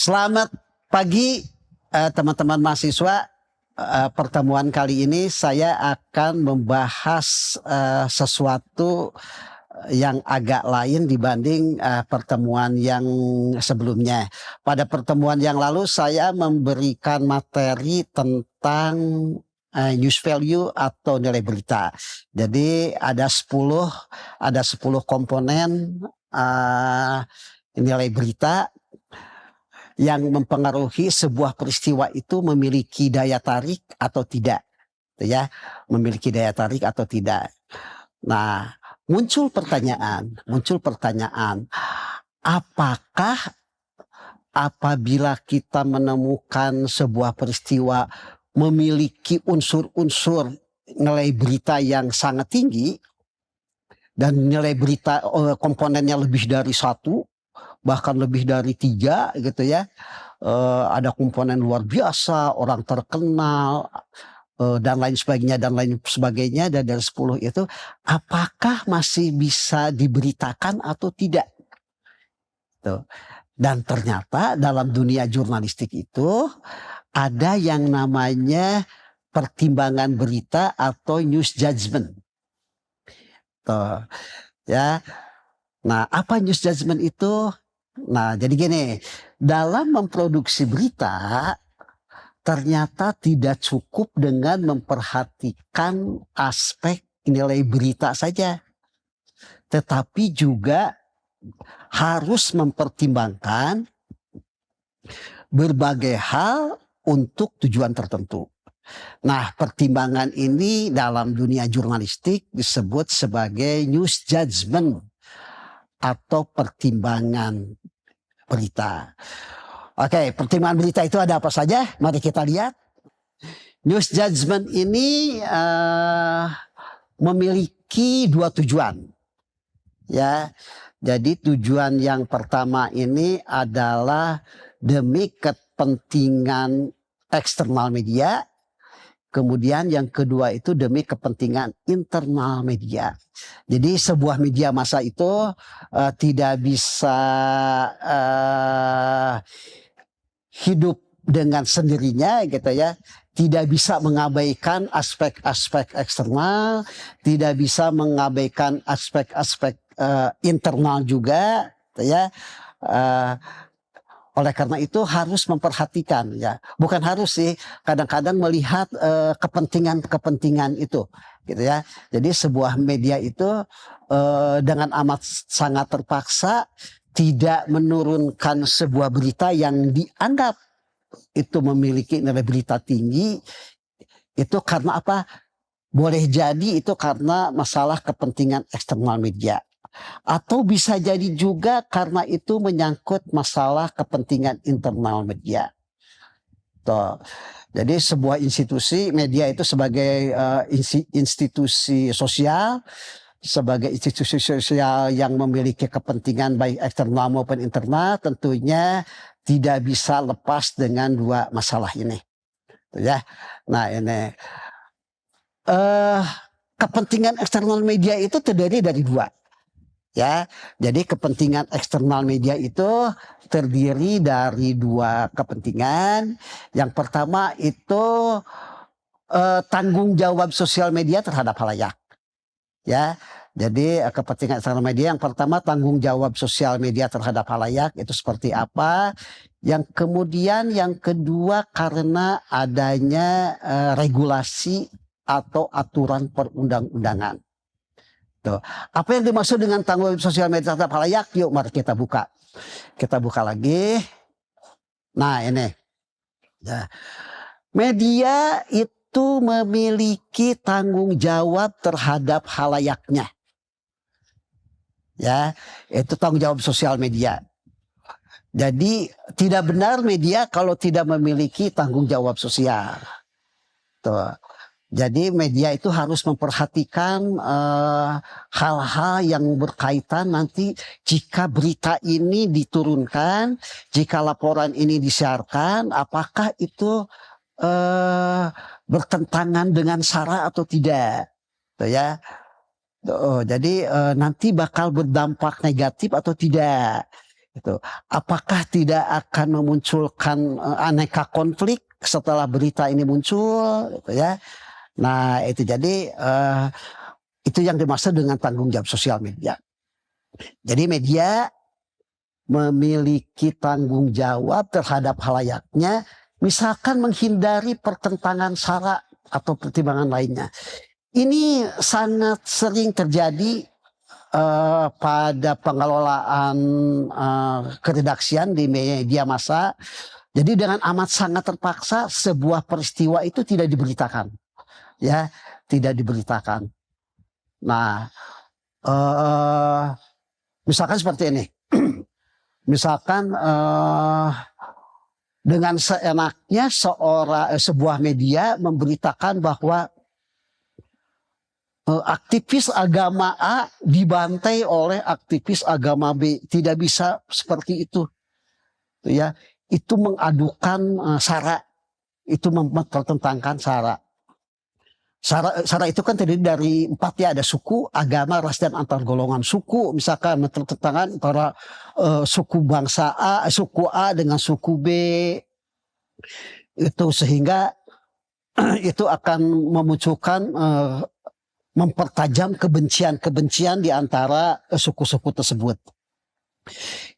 Selamat pagi teman-teman mahasiswa. Pertemuan kali ini saya akan membahas sesuatu yang agak lain dibanding pertemuan yang sebelumnya. Pada pertemuan yang lalu saya memberikan materi tentang news value atau nilai berita. Jadi ada 10 komponen nilai berita yang mempengaruhi sebuah peristiwa itu memiliki daya tarik atau tidak, ya, memiliki daya tarik atau tidak. Nah, muncul pertanyaan, apakah apabila kita menemukan sebuah peristiwa memiliki unsur-unsur nilai berita yang sangat tinggi dan nilai berita komponennya lebih dari 1, bahkan lebih dari 3 gitu ya, ada komponen luar biasa, orang terkenal, dan lain sebagainya, dan dari 10 itu apakah masih bisa diberitakan atau tidak tuh. Dan ternyata dalam dunia jurnalistik itu ada yang namanya pertimbangan berita atau news judgment tuh, ya. Nah, apa news judgment itu? Nah, jadi gini, dalam memproduksi berita ternyata tidak cukup dengan memperhatikan aspek nilai berita saja, tetapi juga harus mempertimbangkan berbagai hal untuk tujuan tertentu. Nah, pertimbangan ini dalam dunia jurnalistik disebut sebagai news judgment atau pertimbangan berita. Oke, pertimbangan berita itu ada apa saja? Mari kita lihat. News judgment ini memiliki 2 tujuan. Ya, jadi tujuan yang pertama ini adalah demi kepentingan eksternal media. Kemudian yang kedua itu demi kepentingan internal media. Jadi sebuah media massa itu tidak bisa hidup dengan sendirinya gitu ya. Tidak bisa mengabaikan aspek-aspek eksternal, tidak bisa mengabaikan aspek-aspek internal juga, gitu ya. Oleh karena itu harus memperhatikan, ya, bukan harus sih, kadang-kadang melihat kepentingan itu, gitu ya. Jadi sebuah media itu dengan amat sangat terpaksa tidak menurunkan sebuah berita yang dianggap itu memiliki nilai berita tinggi, itu karena apa? Boleh jadi itu karena masalah kepentingan eksternal media. Atau bisa jadi juga karena itu menyangkut masalah kepentingan internal media. Tuh. Jadi sebuah institusi, media itu sebagai institusi sosial, sebagai institusi sosial yang memiliki kepentingan baik eksternal maupun internal, tentunya tidak bisa lepas dengan 2 masalah ini. Tuh ya. Nah, ini kepentingan eksternal media itu terdiri dari 2. Ya, jadi kepentingan eksternal media itu terdiri dari 2 kepentingan. Yang pertama itu tanggung jawab sosial media terhadap khalayak. Ya, jadi kepentingan eksternal media yang pertama tanggung jawab sosial media terhadap khalayak itu seperti apa? Yang kemudian yang kedua karena adanya regulasi atau aturan perundang-undangan. Tuh. Apa yang dimaksud dengan tanggung jawab sosial media terhadap khalayak? Yuk mari kita buka. Kita buka lagi. Nah, ini. Ya. Media itu memiliki tanggung jawab terhadap khalayaknya. Ya, itu tanggung jawab sosial media. Jadi tidak benar media kalau tidak memiliki tanggung jawab sosial. Tuh. Jadi media itu harus memperhatikan hal-hal yang berkaitan nanti jika berita ini diturunkan, jika laporan ini disiarkan, apakah itu bertentangan dengan SARA atau tidak, tuh ya. Jadi nanti bakal berdampak negatif atau tidak. Gitu. Apakah tidak akan memunculkan aneka konflik setelah berita ini muncul, gitu ya? Nah itu jadi itu yang dimaksud dengan tanggung jawab sosial media. Jadi media memiliki tanggung jawab terhadap halayaknya, misalkan menghindari pertentangan sara atau pertimbangan lainnya. Ini sangat sering terjadi pada pengelolaan keredaksian di media massa. Jadi dengan amat sangat terpaksa sebuah peristiwa itu tidak diberitakan, ya, tidak diberitakan. Nah, misalkan seperti ini, misalkan dengan seenaknya sebuah media memberitakan bahwa aktivis agama A dibantai oleh aktivis agama B, tidak bisa seperti itu, ya. Itu mengadukan sara, itu mempertentangkan sara. Sara itu kan terdiri dari 4 ya, ada suku, agama, ras dan antar golongan. Suku misalkan mempertentangkan antara suku bangsa A, suku A dengan suku B, itu sehingga itu akan memunculkan mempertajam kebencian di antara suku-suku tersebut.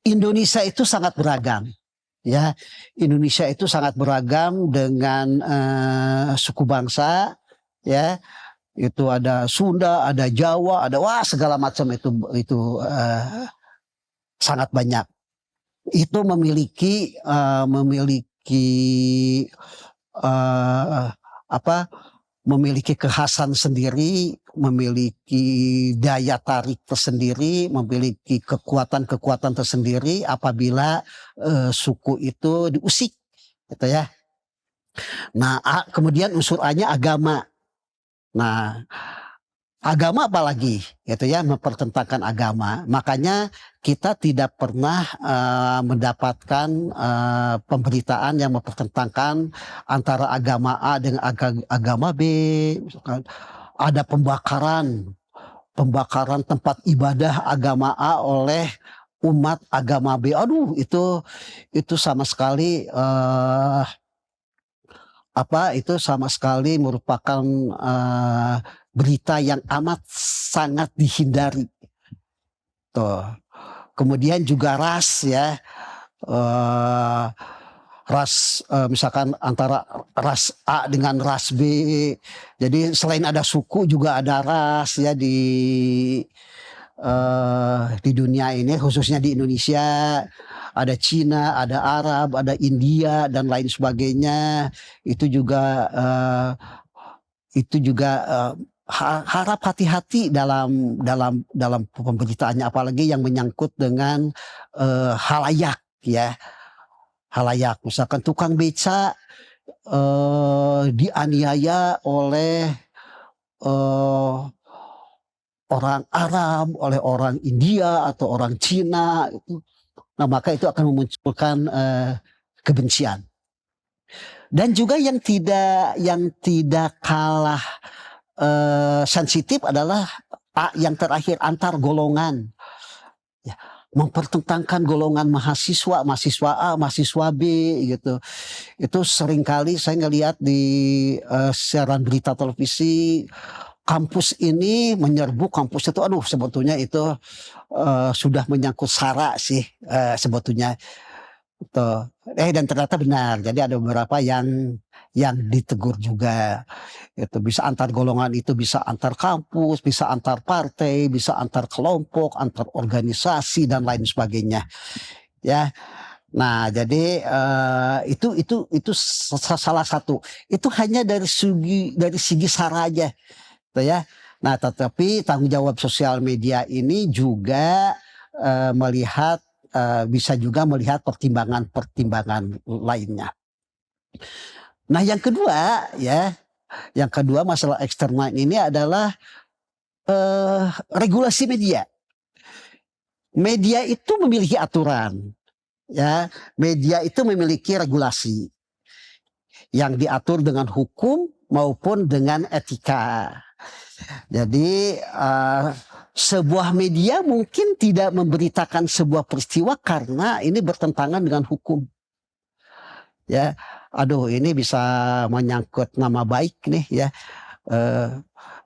Indonesia itu sangat beragam, ya. Indonesia itu sangat beragam dengan suku bangsa, ya. Itu ada Sunda, ada Jawa, ada segala macam, itu sangat banyak. Itu memiliki memiliki kekhasan sendiri, memiliki daya tarik tersendiri, memiliki kekuatan-kekuatan tersendiri apabila suku itu diusik, gitu ya. Nah, kemudian unsur A-nya agama. Nah, agama apalagi, gitu ya, mempertentangkan agama. Makanya kita tidak pernah mendapatkan pemberitaan yang mempertentangkan antara agama A dengan agama B. Misalkan ada pembakaran tempat ibadah agama A oleh umat agama B. Aduh, itu sama sekali itu sama sekali merupakan berita yang amat sangat dihindari. Tuh. Kemudian juga ras, ya, ras misalkan antara ras A dengan ras B. Jadi selain ada suku juga ada ras, ya, di dunia ini, khususnya di Indonesia. Ada Cina, ada Arab, ada India dan lain sebagainya. Itu juga harap hati-hati dalam pemberitaannya, apalagi yang menyangkut dengan halayak, ya. Halayak, misalkan tukang beca dianiaya oleh orang Arab, oleh orang India atau orang Cina, itu. Nah, maka itu akan memunculkan kebencian. Dan juga yang tidak kalah sensitif adalah yang terakhir, antar golongan. Ya, mempertentangkan golongan mahasiswa A, mahasiswa B, gitu. Itu seringkali saya ngelihat di siaran berita televisi, kampus ini menyerbu kampus itu. Aduh, sebetulnya itu sudah menyangkut sara sih sebetulnya. Tuh. Dan ternyata benar. Jadi ada beberapa yang ditegur juga. Itu bisa antar golongan, itu bisa antar kampus, bisa antar partai, bisa antar kelompok, antar organisasi dan lain sebagainya. Ya. Nah, jadi itu salah satu. Itu hanya dari segi sara aja, gitu ya. Nah, tetapi tanggung jawab sosial media ini juga bisa juga melihat pertimbangan lainnya. Nah, yang kedua, masalah eksternal ini adalah regulasi media. Media itu memiliki aturan, ya. Media itu memiliki regulasi yang diatur dengan hukum maupun dengan etika. Jadi sebuah media mungkin tidak memberitakan sebuah peristiwa karena ini bertentangan dengan hukum. Ya, aduh ini bisa menyangkut nama baik nih ya. Eh,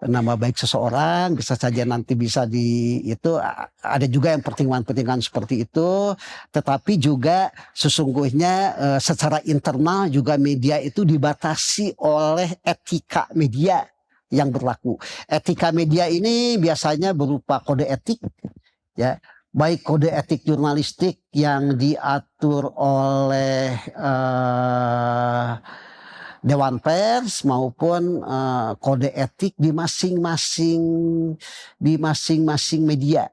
Nama baik seseorang bisa saja nanti bisa itu ada juga yang pertimbangan-pertimbangan seperti itu, tetapi juga sesungguhnya secara internal juga media itu dibatasi oleh etika media yang berlaku. Etika media ini biasanya berupa kode etik ya, baik kode etik jurnalistik yang diatur oleh Dewan Pers maupun kode etik di masing-masing media.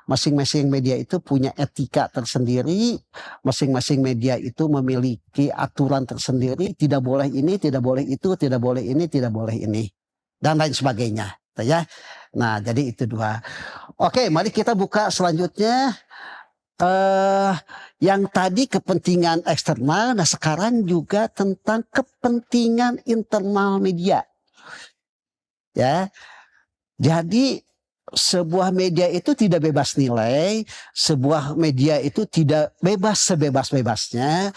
Masing-masing media itu punya etika tersendiri, masing-masing media itu memiliki aturan tersendiri, tidak boleh ini, tidak boleh itu, tidak boleh ini, tidak boleh ini, dan lain sebagainya. Ya. Nah, jadi itu dua. Oke, mari kita buka selanjutnya. Yang tadi kepentingan eksternal, nah sekarang juga tentang kepentingan internal media. Ya, jadi sebuah media itu tidak bebas nilai, sebuah media itu tidak bebas sebebas-bebasnya.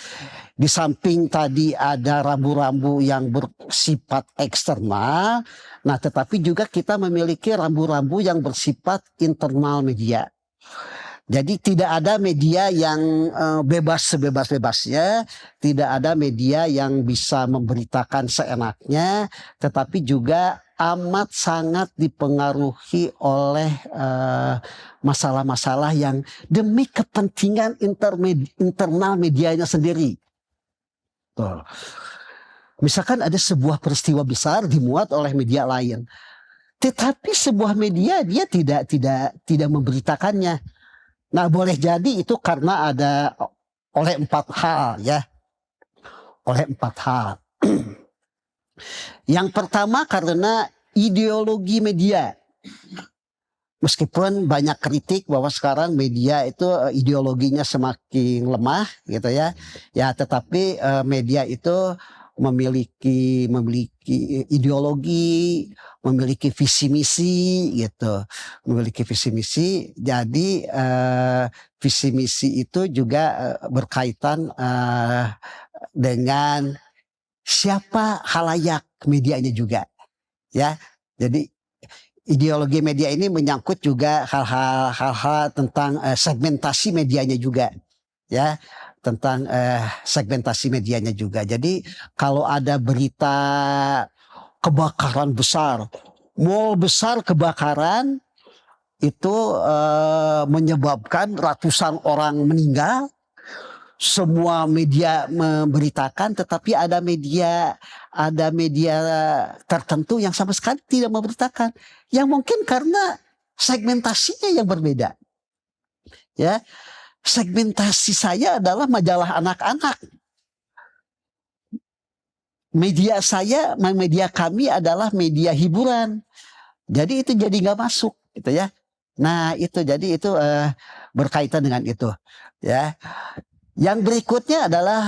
Di samping tadi ada rambu-rambu yang bersifat eksternal, nah tetapi juga kita memiliki rambu-rambu yang bersifat internal media. Jadi tidak ada media yang bebas sebebas-bebasnya, tidak ada media yang bisa memberitakan seenaknya, tetapi juga amat sangat dipengaruhi oleh masalah-masalah yang demi kepentingan internal medianya sendiri. Tuh. Misalkan ada sebuah peristiwa besar dimuat oleh media lain, tetapi sebuah media dia tidak memberitakannya. Nah, boleh jadi itu karena ada oleh 4 hal ya. Oleh 4 hal. Yang pertama karena ideologi media. Meskipun banyak kritik bahwa sekarang media itu ideologinya semakin lemah gitu ya. Ya, tetapi media itu memiliki ideologi, memiliki visi misi gitu, memiliki visi misi. Jadi visi misi itu juga berkaitan dengan siapa halayak medianya juga, ya. Jadi ideologi media ini menyangkut juga hal-hal tentang segmentasi medianya juga, ya, tentang segmentasi medianya juga. Jadi kalau ada berita kebakaran besar, mall besar kebakaran itu menyebabkan ratusan orang meninggal, semua media memberitakan, tetapi ada media tertentu yang sama sekali tidak memberitakan, yang mungkin karena segmentasinya yang berbeda. Ya, segmentasi saya adalah majalah anak-anak. Media kami adalah media hiburan. Jadi itu jadi nggak masuk, gitu ya. Nah itu jadi itu berkaitan dengan itu, ya. Yang berikutnya adalah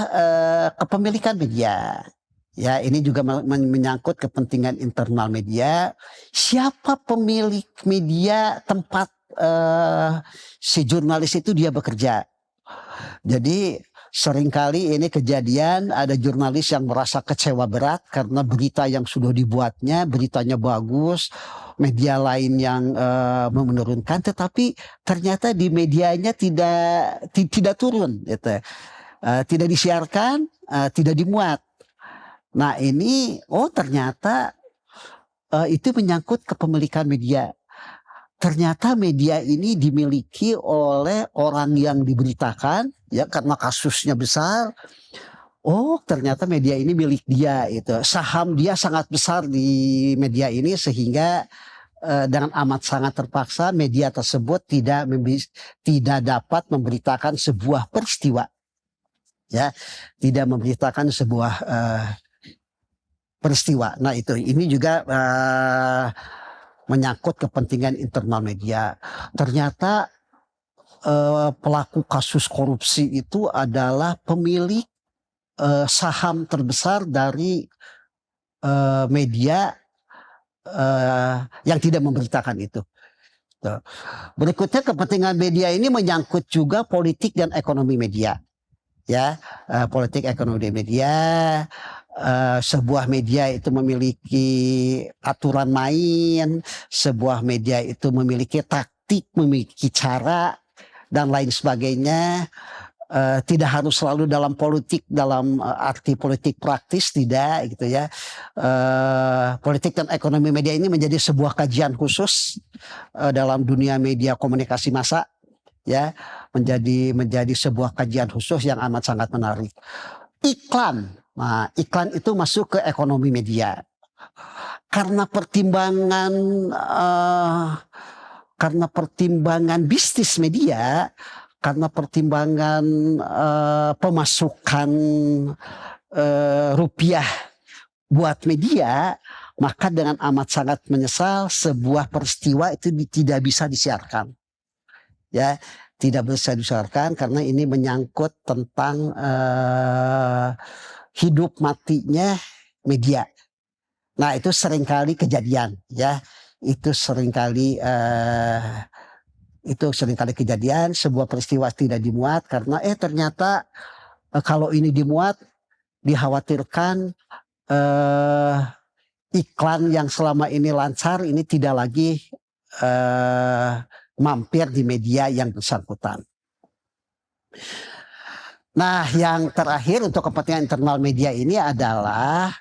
kepemilikan media. Ya, ini juga menyangkut kepentingan internal media. Siapa pemilik media tempat si jurnalis itu dia bekerja. Jadi seringkali ini kejadian ada jurnalis yang merasa kecewa berat karena berita yang sudah dibuatnya, beritanya bagus, media lain yang menurunkan, tetapi ternyata di medianya tidak turun, gitu. Tidak disiarkan, tidak dimuat. Nah ini, ternyata itu menyangkut kepemilikan media. Ternyata media ini dimiliki oleh orang yang diberitakan, ya, karena kasusnya besar. Oh, ternyata media ini milik dia, itu saham dia sangat besar di media ini, sehingga dengan amat sangat terpaksa media tersebut tidak dapat memberitakan sebuah peristiwa, ya, tidak memberitakan sebuah peristiwa. Nah ini juga menyangkut kepentingan internal media. Ternyata pelaku kasus korupsi itu adalah pemilik saham terbesar dari media yang tidak memberitakan itu. Tuh. Berikutnya kepentingan media ini menyangkut juga politik dan ekonomi media. Ya, politik ekonomi media, sebuah media itu memiliki aturan main, sebuah media itu memiliki taktik, memiliki cara dan lain sebagainya. Tidak harus selalu dalam politik, dalam arti politik praktis, tidak gitu ya. Politik dan ekonomi media ini menjadi sebuah kajian khusus dalam dunia media komunikasi massa, ya, menjadi sebuah kajian khusus yang amat sangat menarik. Iklan, nah iklan itu masuk ke ekonomi media karena pertimbangan bisnis media, karena pertimbangan pemasukan rupiah buat media, maka dengan amat sangat menyesal sebuah peristiwa itu tidak bisa disiarkan. Ya, tidak bisa disiarkan karena ini menyangkut tentang hidup matinya media. Nah, itu seringkali kejadian, ya. Itu seringkali kejadian, sebuah peristiwa tidak dimuat karena ternyata kalau ini dimuat dikhawatirkan iklan yang selama ini lancar ini tidak lagi mampir di media yang bersangkutan. Nah, yang terakhir untuk kepentingan internal media ini adalah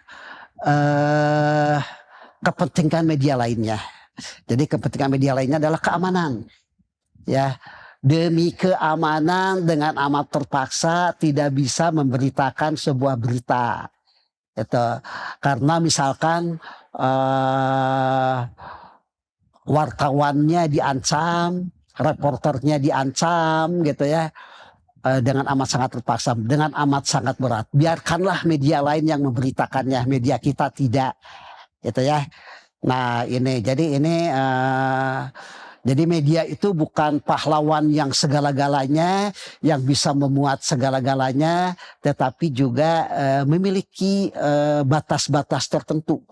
kepentingan media lainnya. Jadi kepentingan media lainnya adalah keamanan. Ya, demi keamanan dengan amat terpaksa tidak bisa memberitakan sebuah berita. Itu karena misalkan wartawannya diancam, reporternya diancam gitu ya. Dengan amat sangat terpaksa, dengan amat sangat berat. Biarkanlah media lain yang memberitakannya, media kita tidak, gitu ya. Nah ini, jadi media itu bukan pahlawan yang segala-galanya, yang bisa memuat segala-galanya, tetapi juga memiliki batas-batas tertentu.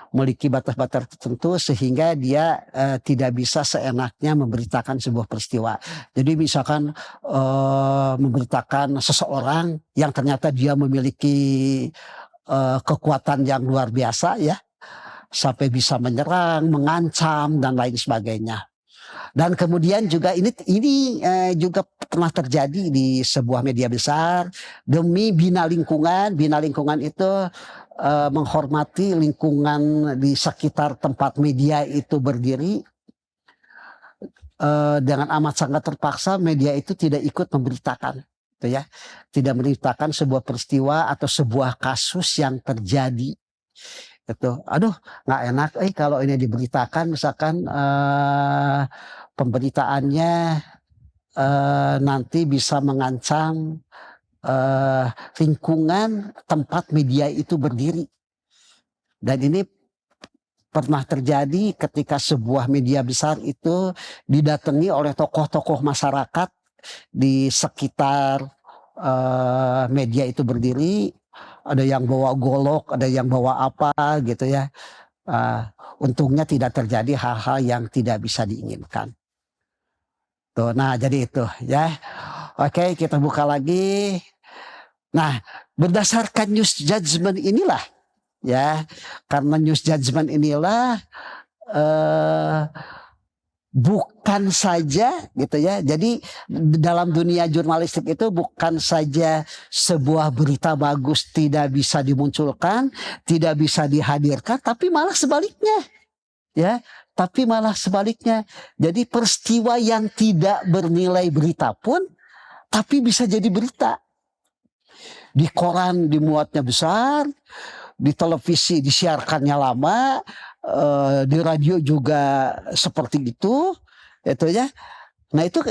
Memiliki batas-batas tertentu sehingga dia tidak bisa seenaknya memberitakan sebuah peristiwa. Jadi misalkan memberitakan seseorang yang ternyata dia memiliki kekuatan yang luar biasa ya, sampai bisa menyerang, mengancam dan lain sebagainya. Dan kemudian juga ini juga pernah terjadi di sebuah media besar demi bina lingkungan. Bina lingkungan itu menghormati lingkungan di sekitar tempat media itu berdiri. Dengan amat sangat terpaksa media itu tidak ikut memberitakan, gitu ya, tidak memberitakan sebuah peristiwa atau sebuah kasus yang terjadi. Gitu. Aduh, nggak enak. Kalau ini diberitakan, misalkan pemberitaannya nanti bisa mengancam lingkungan tempat media itu berdiri. Dan ini pernah terjadi ketika sebuah media besar itu didatangi oleh tokoh-tokoh masyarakat di sekitar media itu berdiri. Ada yang bawa golok, ada yang bawa apa gitu ya. Untungnya tidak terjadi hal-hal yang tidak bisa diinginkan. Tuh, nah jadi itu ya. Oke, kita buka lagi. Nah, berdasarkan news judgment inilah ya, karena news judgment inilah bukan saja gitu ya. Jadi dalam dunia jurnalistik itu bukan saja sebuah berita bagus tidak bisa dimunculkan, tidak bisa dihadirkan, tapi malah sebaliknya. Ya, tapi malah sebaliknya. Jadi peristiwa yang tidak bernilai berita pun tapi bisa jadi berita. Di koran dimuatnya besar, di televisi disiarkannya lama, di radio juga seperti itu ya. Nah itu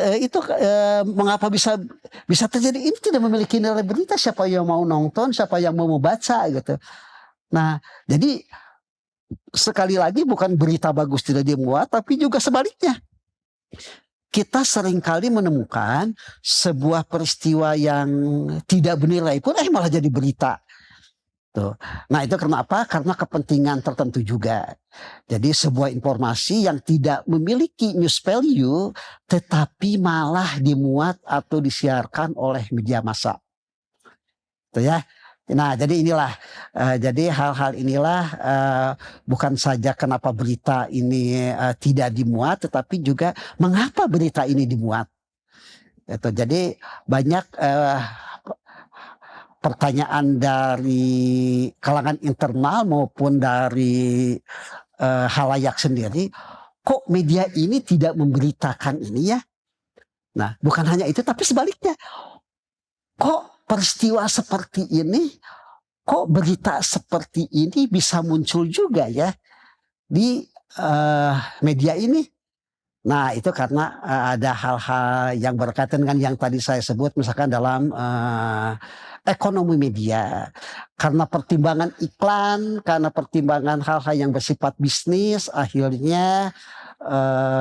mengapa bisa terjadi? Ini tidak memiliki nilai berita. Siapa yang mau nonton, siapa yang mau baca gitu. Nah jadi sekali lagi bukan berita bagus tidak dimuat, tapi juga sebaliknya. Kita seringkali menemukan sebuah peristiwa yang tidak bernilai pun malah jadi berita. Tuh. Nah itu karena apa? Karena kepentingan tertentu juga. Jadi sebuah informasi yang tidak memiliki news value tetapi malah dimuat atau disiarkan oleh media massa. Itu ya. Nah jadi inilah, jadi hal-hal inilah bukan saja kenapa berita ini tidak dimuat, tetapi juga mengapa berita ini dimuat. Itu. Jadi banyak pertanyaan dari kalangan internal maupun dari halayak sendiri, kok media ini tidak memberitakan ini ya? Nah, bukan hanya itu, tapi sebaliknya, kok peristiwa seperti ini, kok berita seperti ini bisa muncul juga ya di media ini? Nah, itu karena ada hal-hal yang berkaitan dengan yang tadi saya sebut, misalkan dalam ekonomi media. Karena pertimbangan iklan, karena pertimbangan hal-hal yang bersifat bisnis, akhirnya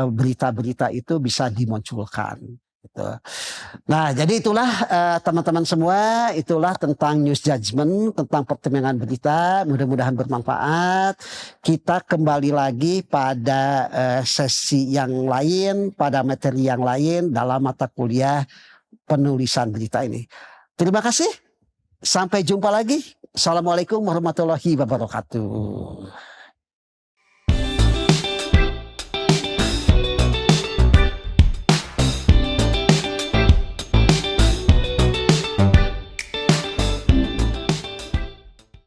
berita-berita itu bisa dimunculkan. Gitu. Nah, jadi itulah teman-teman semua, itulah tentang news judgment, tentang pertimbangan berita. Mudah-mudahan bermanfaat. Kita kembali lagi pada sesi yang lain, pada materi yang lain dalam mata kuliah penulisan berita ini. Terima kasih. Sampai jumpa lagi. Assalamualaikum warahmatullahi wabarakatuh.